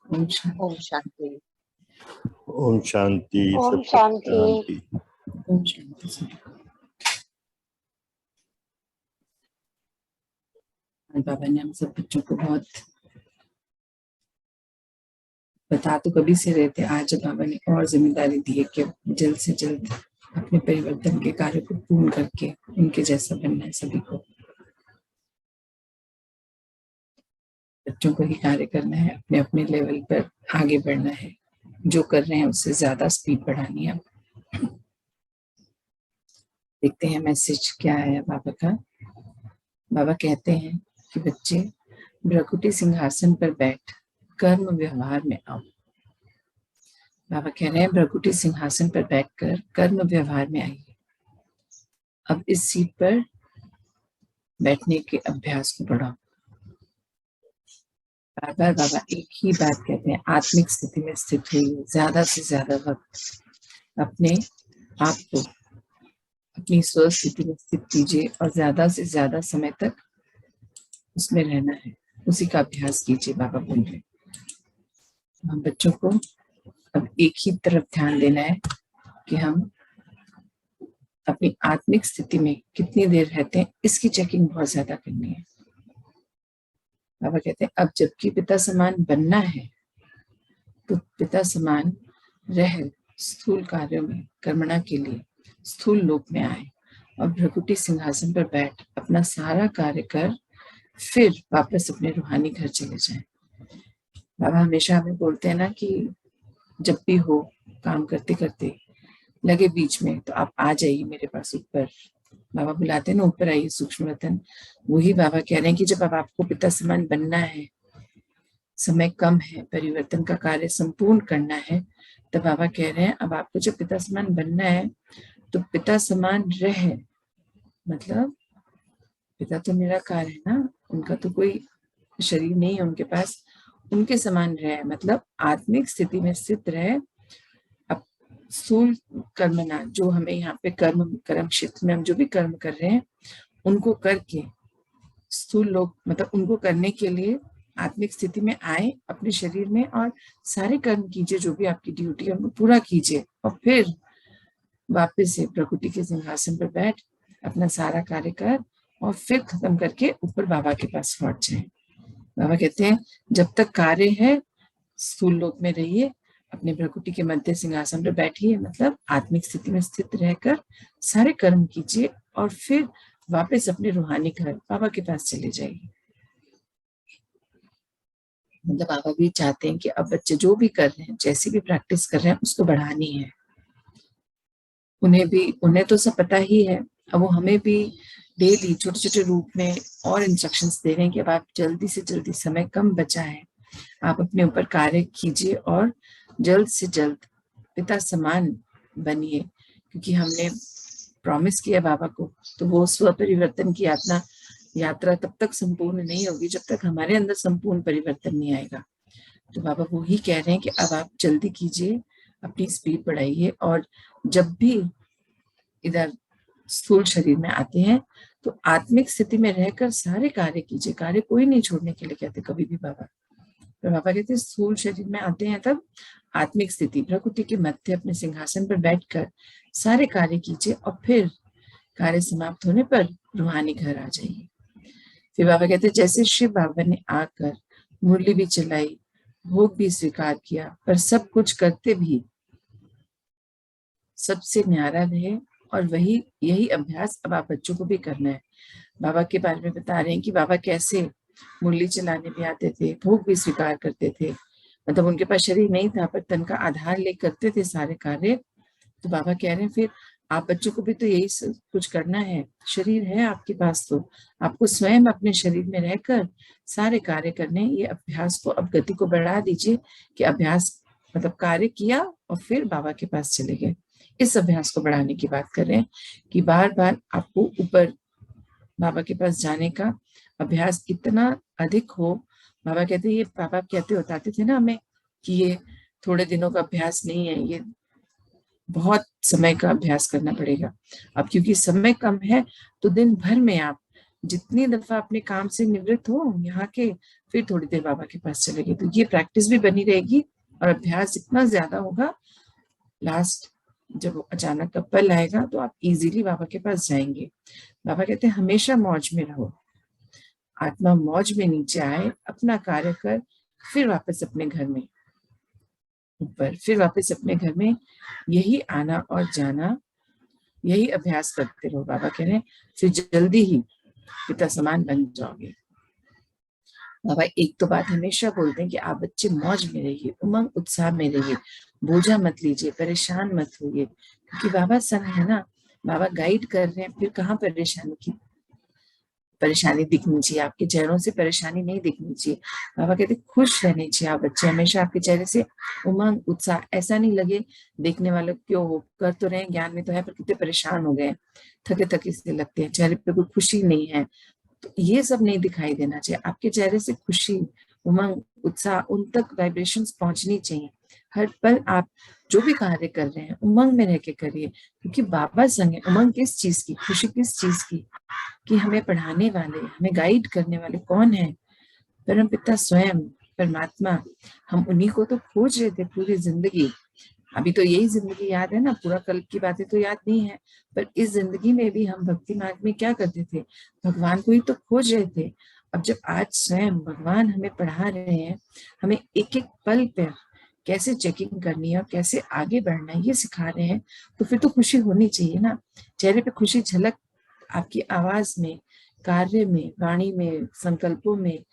ओम शांति। ओम शांति। ओम शांति। ओम शांति। ओम शांति। बाबा ने हम सब बच्चों को बहुत बता तो कभी से रहे थे, आज बाबा ने और जिम्मेदारी दी है कि जल्द से जल्द अपने परिवर्तन के कार्य को पूर्ण करके उनके जैसा बनना है। सभी को बच्चों को ही कार्य करना है, अपने अपने लेवल पर आगे बढ़ना है, जो कर रहे हैं उससे ज्यादा स्पीड बढ़ानी है। देखते हैं मैसेज क्या है बाबा का। बाबा कहते हैं कि बच्चे भ्रकुटी सिंहासन पर बैठ कर्म व्यवहार में आओ। बाबा कह रहे हैं भ्रकुटी सिंहासन पर बैठकर कर्म व्यवहार में आइए। अब इस सीट पर बैठने के अभ्यास को बढ़ाओ। बार बार बाबा एक ही बात कहते हैं, आत्मिक स्थिति में स्थित होइए। ज्यादा से ज्यादा वक्त अपने आप को अपनी स्व स्थिति में स्थित कीजिए और ज्यादा से ज्यादा समय तक उसमें रहना है, उसी का अभ्यास कीजिए। बाबा बोल रहे हम बच्चों को अब एक ही तरफ ध्यान देना है कि हम अपनी आत्मिक स्थिति में कितनी देर रहते हैं, इसकी चेकिंग बहुत ज्यादा करनी है। बाबा कहते हैं अब जबकि पिता समान बनना है तो पिता समान रह स्थूल कार्यों में कर्मणा के लिए स्थूल लोक में आए और भ्रकुटी सिंहासन पर बैठ अपना सारा कार्य कर फिर वापस अपने रूहानी घर चले जाएं। बाबा हमेशा हमें बोलते हैं ना कि जब भी हो काम करते करते लगे बीच में तो आप आ जाइए मेरे पास ऊपर। बाबा बुलाते हैं ना ऊपर आइए सूक्ष्म वतन। वही बाबा कह रहे हैं कि जब अब आपको पिता समान बनना है, समय कम है, परिवर्तन का कार्य संपूर्ण करना है, तब बाबा कह रहे हैं अब आपको जब पिता समान बनना है तो पिता समान रह, मतलब पिता तो निराकार है ना, उनका तो कोई शरीर नहीं है उनके पास, उनके समान रहे मतलब आत्मिक स्थिति में स्थित रहे। अब स्थूल कर्मना जो हमें यहाँ पे कर्म क्षेत्र में हम जो भी कर्म कर रहे हैं उनको करके स्थूल लोग मतलब उनको करने के लिए आत्मिक स्थिति में आए अपने शरीर में और सारे कर्म कीजिए, जो भी आपकी ड्यूटी है उनको पूरा कीजिए और फिर वापस से प्रकृति के सिंहासन पर बैठ अपना सारा कार्य कर और फिर खत्म करके ऊपर बाबा के पास लौट जाए। बाबा कहते हैं जब तक कार्य है स्थूल लोक में रहिए, अपने प्रकृति के मध्य सिंहासन पर बैठिए, मतलब आत्मिक स्थिति में स्थित रहकर सारे कर्म कीजिए और फिर वापस अपने रूहानी घर बाबा के पास चले जाइए। मतलब बाबा भी चाहते हैं कि अब बच्चे जो भी कर रहे हैं, जैसी भी प्रैक्टिस कर रहे हैं उसको बढ़ानी है। उन्हें तो सब पता ही है, अब वो हमें भी डेली छोटे छोटे रूप में और इंस्ट्रक्शंस दे रहे हैं कि अब आप जल्दी से जल्दी, समय कम बचा है, आप अपने ऊपर कार्य कीजिए और जल्द से जल्द पिता समान बनिए, क्योंकि हमने प्रॉमिस किया बाबा को। तो वो स्व परिवर्तन की यात्रा तब तक संपूर्ण नहीं होगी जब तक हमारे अंदर संपूर्ण परिवर्तन नहीं आएगा। तो बाबा वो ही कह रहे हैं कि अब आप जल्दी कीजिए, अपनी स्पीड बढ़ाइए और जब भी इधर स्थूल शरीर में आते हैं तो आत्मिक स्थिति में रहकर सारे कार्य कीजिए। कार्य कोई नहीं छोड़ने के लिए कहते कभी भी बाबा। तो बाबा कहते हैं स्थूल शरीर में आते हैं तब आत्मिक स्थिति प्रकृति के मध्य अपने सिंहासन पर बैठकर सारे कार्य कीजिए और फिर कार्य समाप्त होने पर रूहानी घर आ जाइए। फिर बाबा कहते हैं जैसे शिव बाबा ने आकर मुरली भी चलाई, भोग भी स्वीकार किया, पर सब कुछ करते भी सबसे न्यारा रहे और यही अभ्यास अब आप बच्चों को भी करना है। बाबा के बारे में बता रहे हैं कि बाबा कैसे मुरली चलाने भी आते थे, भोग भी स्वीकार करते थे, मतलब उनके पास शरीर नहीं था पर तन का आधार ले करते थे सारे कार्य। तो बाबा कह रहे हैं फिर आप बच्चों को भी तो यही कुछ करना है, शरीर है आपके पास तो आपको स्वयं अपने शरीर में रहकर सारे कार्य करने। ये अभ्यास को अब गति को बढ़ा दीजिए कि अभ्यास मतलब कार्य किया और फिर बाबा के पास चले गए। इस अभ्यास को बढ़ाने की बात कर रहे हैं कि बार बार आपको ऊपर बाबा के पास जाने का अभ्यास इतना अधिक हो। बाबा कहते ये पापा बताते थे ना हमें कि ये थोड़े दिनों का अभ्यास नहीं है, ये बहुत समय का अभ्यास करना पड़ेगा। अब क्योंकि समय कम है तो दिन भर में आप जितनी दफा अपने काम से निवृत्त हो यहाँ के, फिर थोड़ी देर बाबा के पास चले गए। तो ये प्रैक्टिस भी बनी रहेगी और अभ्यास जितना ज्यादा होगा, लास्ट जब अचानक का पल आएगा तो आप इजीली बाबा के पास जाएंगे। बाबा कहते हैं हमेशा मौज में रहो, आत्मा मौज में नीचे आए, अपना कार्य कर, फिर वापस अपने घर में ऊपर, फिर वापस अपने घर में, यही आना और जाना, यही अभ्यास करते रहो। बाबा कह रहे हैं फिर जल्दी ही पिता समान बन जाओगे। बाबा एक तो बात हमेशा बोलते हैं कि आप बच्चे मौज में रहिए, उमंग उत्साह में रहिए, बोझा मत लीजिए, परेशान मत होइए, क्योंकि बाबा संग है ना, बाबा गाइड कर रहे हैं। फिर कहाँ परेशानी दिखनी चाहिए, आपके चेहरों से परेशानी नहीं दिखनी चाहिए। बाबा कहते खुश रहने चाहिए आप बच्चे, हमेशा आपके चेहरे से उमंग उत्साह, ऐसा नहीं लगे देखने वालों क्यों वो कर तो रहे, ज्ञान में तो है पर कितने परेशान हो गए, थके थके से लगते हैं, चेहरे पे कोई खुशी नहीं है, तो ये सब नहीं दिखाई देना चाहिए। आपके चेहरे से खुशी, उमंग, उत्साह, उन तक वाइब्रेशंस पहुंचनी चाहिए। हर पल आप जो भी कार्य कर रहे हैं उमंग में रह के करिए, क्योंकि बाबा संग है। उमंग किस चीज की, खुशी किस चीज की, कि हमें पढ़ाने वाले, हमें गाइड करने वाले कौन है? परमपिता स्वयं, परमात्मा। हम उन्हीं को तो खोज रहे थे पूरी जिंदगी। अभी तो यही जिंदगी याद है ना, पूरा कल की बातें तो याद नहीं है, पर इस जिंदगी में भी हम भक्ति मार्ग में क्या करते थे, भगवान को ही तो खोज रहे थे। अब जब आज स्वयं भगवान हमें पढ़ा रहे हैं, हमें एक एक पल पे कैसे चेकिंग करनी है और कैसे आगे बढ़ना है ये सिखा रहे हैं, तो फिर तो खुशी होनी चाहिए ना। चेहरे पे खुशी झलक आपकी आवाज में, कार्य में, वाणी में, संकल्पों में,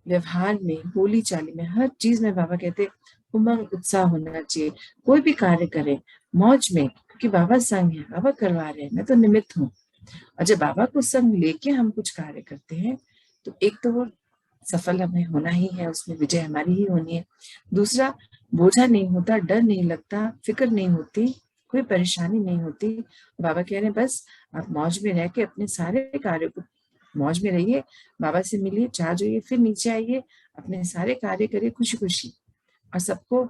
व्यवहार में, बोली चाली में, हर चीज में बाबा कहते उमंग उत्साह होना चाहिए। कोई भी कार्य करे मौज में, क्योंकि बाबा संग है, बाबा करवा रहे हैं, मैं तो निमित्त हूँ। और जब बाबा को संग लेके हम कुछ कार्य करते हैं तो एक तो वो सफल हमें होना ही है, उसमें विजय हमारी ही होनी है। दूसरा, बोझा नहीं होता, डर नहीं लगता, फिक्र नहीं होती, कोई परेशानी नहीं होती। बाबा कह रहे हैं बस आप मौज में रह के अपने सारे कार्यों को, मौज में रहिए, बाबा से मिलिए, चार्ज होइए, फिर नीचे आइए, अपने सारे कार्य करिए खुशी खुशी, और सबको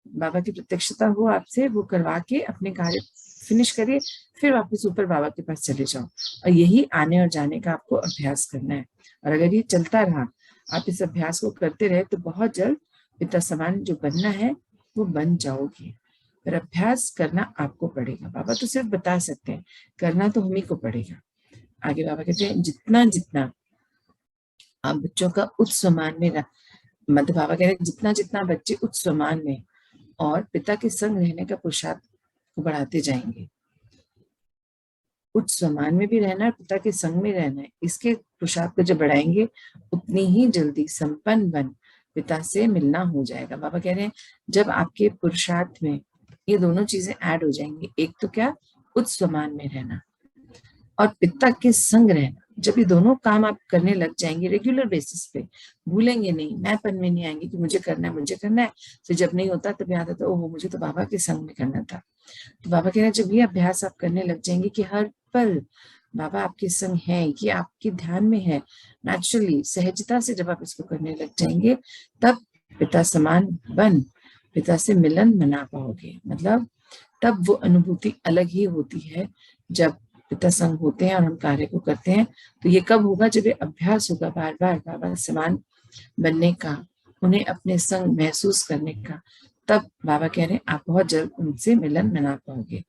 बाबा की प्रत्यक्षता हो आपसे, वो करवा के अपने कार्य फिनिश करिए, फिर वापस ऊपर बाबा के पास चले जाओ। और यही आने और जाने का आपको अभ्यास करना है। और अगर ये चलता रहा, आप इस अभ्यास को करते रहे, तो बहुत जल्द पिता समान जो बनना है वो बन जाओगे। पर अभ्यास करना आपको पड़ेगा, बाबा तो सिर्फ बता सकते हैं, करना तो हम ही को पड़ेगा। आगे बाबा कहते हैं जितना जितना आप बच्चों का उच्च सम्मान में मतलब बाबा कह रहे हैं जितना जितना बच्चे उच्च सम्मान में और पिता के संग रहने का पुरुषार्थ को बढ़ाते जाएंगे, उच्च सम्मान में भी रहना है, पिता के संग में रहना है, इसके पुरुषार्थ को जब बढ़ाएंगे उतनी ही जल्दी संपन्न बन पिता से मिलना हो जाएगा। बाबा कह रहे हैं जब आपके पुरुषार्थ में ये दोनों चीजें ऐड हो जाएंगी, एक तो क्या, उच्च सम्मान में रहना और पिता के संग रहना, जब ये दोनों काम आप करने लग जाएंगे रेगुलर बेसिस पे, भूलेंगे नहीं, मैंपन में नहीं आएंगे कि मुझे करना है मुझे करना है, फिर जब नहीं होता तब याद आता ओहो मुझे तो बाबा के संग में करना था। तो बाबा कह रहे हैं जब ये अभ्यास आप करने लग जाएंगे कि हर पल बाबा आपके संग है, ये आपके ध्यान में है, नेचुरली सहजता से जब आप इसको करने लग जाएंगे, तब पिता समान बन पिता से मिलन मना पाओगे। मतलब तब वो अनुभूति अलग ही होती है जब पिता संग होते हैं और हम कार्य को करते हैं। तो ये कब होगा, जब ये अभ्यास होगा बार बार बाबा समान बनने का, उन्हें अपने संग महसूस करने का, तब बाबा कह रहे हैं आप बहुत जल्द उनसे मिलन मना पाओगे।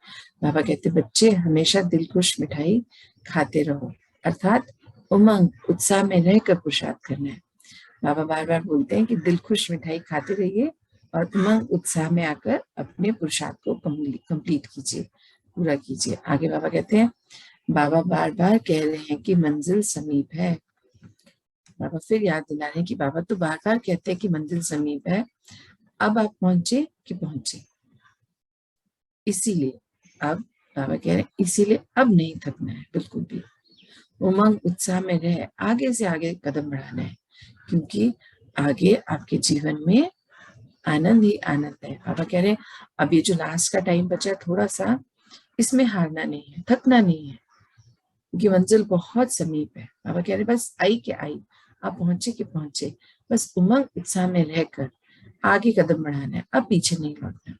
बाबा कहते बच्चे हमेशा दिल खुश मिठाई खाते रहो, अर्थात उमंग उत्साह में रहकर पुरुषार्थ करना है। बाबा बार बार बोलते हैं कि दिल खुश मिठाई खाते रहिए और उमंग उत्साह में आकर अपने पुरुषार्थ को कंप्लीट कीजिए, पूरा कीजिए। आगे बाबा कहते हैं बाबा बार बार कह रहे हैं कि मंजिल समीप है। बाबा फिर याद दिला रहे हैं कि बाबा तो बार बार कहते हैं कि मंजिल समीप है, अब आप पहुंचे कि पहुंचे। इसीलिए अब बाबा कह रहे हैं इसीलिए अब नहीं थकना है बिल्कुल भी, उमंग उत्साह में रहे, आगे से आगे कदम बढ़ाना है, क्योंकि आगे आपके जीवन में आनंद ही आनंद है। बाबा कह रहे हैं अब ये जो लास्ट का टाइम बचा है थोड़ा सा, इसमें हारना नहीं है, थकना नहीं है, क्योंकि मंजिल बहुत समीप है। बाबा कह रहे बस आई के आई, आप पहुंचे कि पहुंचे, बस उमंग उत्साह में रहकर आगे कदम बढ़ाना है, अब पीछे नहीं लौटना।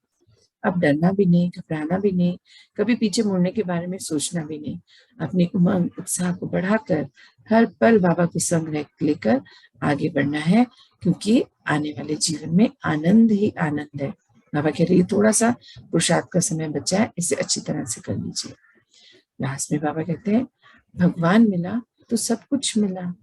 अब डरना भी नहीं, घबराना भी नहीं, कभी पीछे मुड़ने के बारे में सोचना भी नहीं। अपनी उमंग उत्साह को बढ़ाकर हर पल बाबा को संग लेकर आगे बढ़ना है, क्योंकि आने वाले जीवन में आनंद ही आनंद है। बाबा कह रही है थोड़ा सा पुरुषार्थ का समय बचा है, इसे अच्छी तरह से कर लीजिए। लास्ट में बाबा कहते हैं भगवान मिला तो सब कुछ मिला,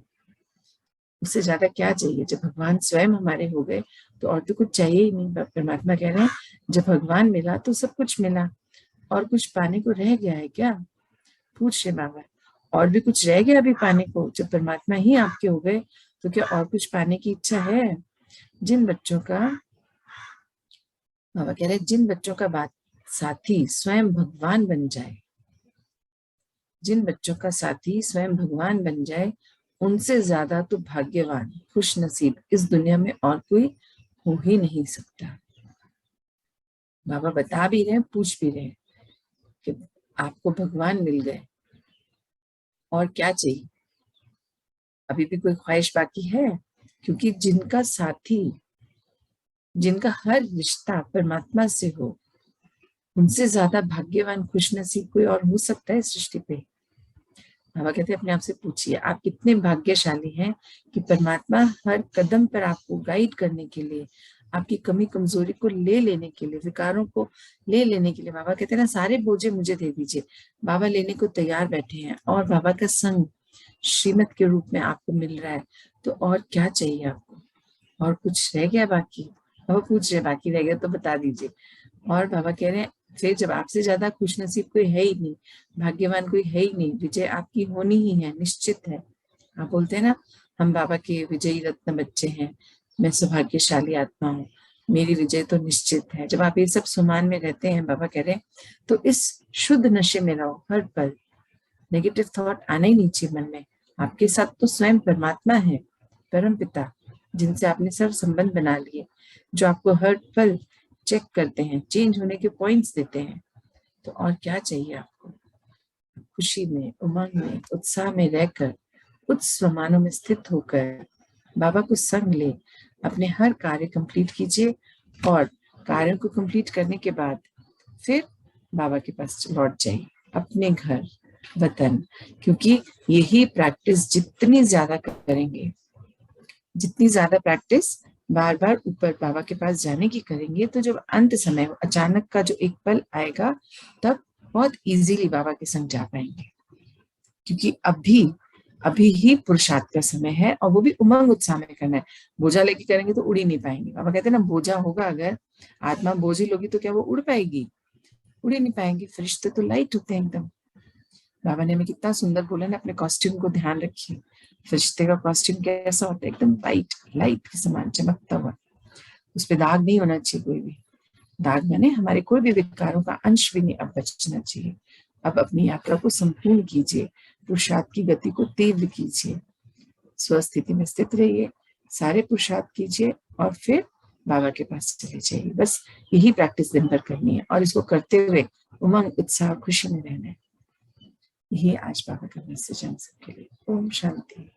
उससे ज्यादा क्या चाहिए। जब भगवान स्वयं हमारे हो गए तो और तो कुछ चाहिए ही नहीं। परमात्मा कह रहे हैं जब भगवान मिला तो सब कुछ मिला, और कुछ पाने को रह गया है क्या, पूछ रहे बाबा। और भी कुछ रह गया अभी पाने को? जब परमात्मा ही आपके हो गए तो क्या और कुछ पाने की इच्छा है? जिन बच्चों का, बाबा कह रहे जिन बच्चों का बात साथी स्वयं भगवान बन जाए, जिन बच्चों का साथी स्वयं भगवान बन जाए, उनसे ज्यादा तो भाग्यवान खुश नसीब इस दुनिया में और कोई हो ही नहीं सकता। बाबा बता भी रहे, पूछ भी रहे कि आपको भगवान मिल गए, और क्या चाहिए? अभी भी कोई ख्वाहिश बाकी है? क्योंकि जिनका साथी, जिनका हर रिश्ता परमात्मा से हो, उनसे ज्यादा भाग्यवान खुश नसीब कोई और हो सकता है सृष्टि पे? बाबा कहते हैं अपने आप से पूछिए आप कितने भाग्यशाली हैं कि परमात्मा हर कदम पर आपको गाइड करने के लिए, आपकी कमी कमजोरी को ले लेने के लिए, विकारों को ले लेने के लिए, बाबा कहते हैं ना सारे बोझे मुझे दे दीजिए। बाबा लेने को तैयार बैठे हैं, और बाबा का संग श्रीमत के रूप में आपको मिल रहा है, तो और क्या चाहिए आपको? और कुछ रह गया बाकी? बाबा पूछ रहे बाकी रह गया तो बता दीजिए। और बाबा कह रहे हैं फिर जब आपसे ज्यादा खुश नसीब कोई है ही नहीं, भाग्यवान कोई है ही नहीं, विजय आपकी होनी ही है, निश्चित है। आप बोलते हैं ना हम बाबा के विजयी रत्न बच्चे हैं, मैं सौभाग्यशाली आत्मा हूँ, मेरी विजय तो निश्चित है। जब आप ये सब सुमान में रहते हैं, बाबा कह रहे हैं, तो इस शुद्ध नशे में रहो हर पल। नेगेटिव थॉट आना ही नहीं चाहिए मन में। आपके साथ तो स्वयं परमात्मा है, परम पिता, जिनसे आपने सब संबंध बना लिए, जो आपको हर पल चेक करते हैं, चेंज होने के पॉइंट्स देते हैं। तो और क्या चाहिए आपको? खुशी में, उमंग में, उत्साह में रहकर, उच्च स्वमानों में स्थित होकर बाबा को संग ले, अपने हर कार्य कंप्लीट कीजिए, और कार्यों को कंप्लीट करने के बाद फिर बाबा के पास लौट जाइए, अपने घर वतन। क्योंकि यही प्रैक्टिस जितनी ज्यादा करेंगे, जितनी ज्यादा प्रैक्टिस बार बार ऊपर बाबा के पास जाने की करेंगे, तो जब अंत समय अचानक का जो एक पल आएगा, तब बहुत इजीली बाबा के संग जा पाएंगे। क्योंकि अभी ही पुरुषार्थ का समय है, और वो भी उमंग उत्साह में करना है। बोझा लेके करेंगे तो उड़ ही नहीं पाएंगे। बाबा कहते हैं ना बोझा होगा, अगर आत्मा बोझी लोगी तो क्या वो उड़ पाएगी? उड़ ही नहीं पाएंगी। फरिश्ते तो लाइट होते हैं एकदम। बाबा ने हमें कितना सुंदर बोला ना, अपने कॉस्ट्यूम को ध्यान रखिए। फरिश्ते का कॉस्ट्यूम कैसा होता है? एकदम वाइट, लाइट के समान चमकता हुआ, उस पर दाग नहीं होना चाहिए कोई भी। दाग माने हमारे कोई भी विकारों का अंश भी नहीं अब बचना चाहिए। अब अपनी यात्रा को संपूर्ण कीजिए, पुरुषार्थ की गति को तीव्र कीजिए, स्वस्थिति में स्थित रहिए, सारे पुरुषार्थ कीजिए, और फिर बाबा के पास चले जाइए। बस यही प्रैक्टिस दिन भर करनी है, और इसको करते हुए उमंग उत्साह खुशी में रहना है। यही आज बाबा का मैसेज हम सबके लिए। ओम शांति।